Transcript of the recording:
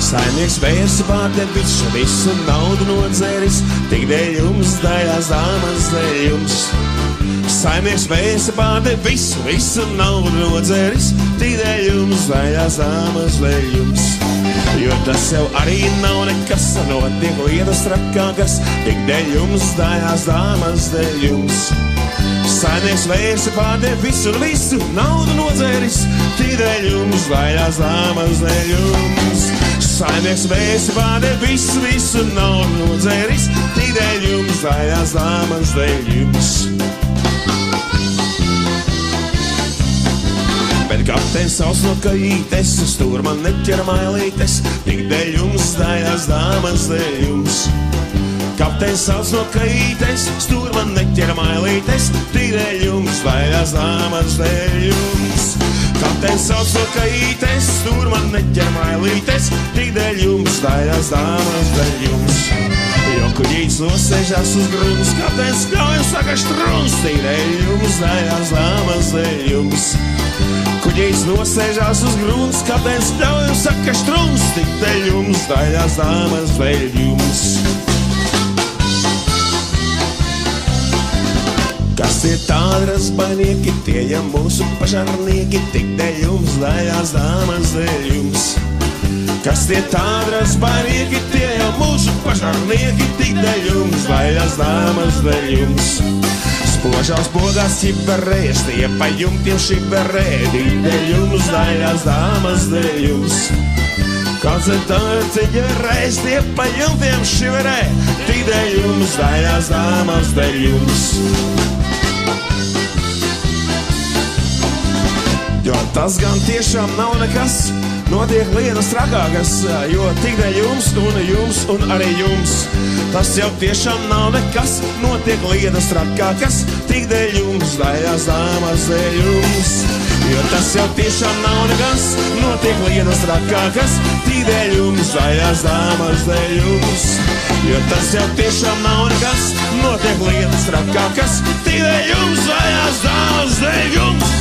Saimnieks vērsi pārdēļ visu naudu nodzeris, tik dēļ jums, daļās dāmas dēļ jums. Saimnieks vērsi pārdēļ visu naudu nodzeris, tik dēļ jums, daļās dāmas dēļ jums. Jo tas jau arī nav nekas, notiek lietas trakākas, tik dēļ jums, daļās dāmas dēļ jums. Saimnieks vērsi pārdēļ visu naudu nodzeris, tik dēļ jums, daļās dāmas dēļ jums. Saimnieks vērsi pārdēļ visu naudu nodzeris, tik dēļ jums, daļās dāmas dēļ jums. Bet kapteins sauc no kajītes, stūrman neķer mailītes, tik dēļ jums, daļās dāmas dēļ jums. Kapteins sauc no kajītes, stūrman neķer mailītes, tik dēļ jums, daļās dāmas dēļ jums. Kapteins sauc no kajītes, stūrman neķer mailītes, tik dēļ jums, daļās dāmas dēļ jums. Jo kuģīts nosēžās uz grunus, kapteins skauj un saka štruns, tik dēļ jums, daļās dāmas dēļ jums. Kuģīts nosēžās uz grunus, kapteins skauj un saka štruns, tik dēļ jums, daļās dāmas dēļ jums. Kas ir tādi razbainieki, tie jau mūsu pašarnieki, tik dēļ jums, daļās dāmas dēļ jums. Kas ir tādi razbainieki, tie jau mūsu pašarnieki, tik dēļ jums, daļās dāmas dēļ jums. Spožās bogās ķiberēs, tie pa jumtiem šiberē, tik dēļ jums, daļās dāmas dēļ jums. Kāds ir tādi ķiberēs, tie pa jumtiem šiberē, tik dēļ jums, daļās dāmas dēļ jums. Jo tas gan tiešām nav nekas, notiek lietas trakākas, jo tik dēļ jums un arī jums. Tas jau tiešām nav nekas, notiek lietas trakākas, tik dēļ jums, daļās dāmas dēļ jums. Jo tas jau tiešām nav nekas, notiek lietas trakākas, tik dēļ jums, daļās dāmas dēļ jums. Jo tas jau tiešām nav nekas, notiek lietas trakākas, tik dēļ jums, daļās dāmas dēļ jums.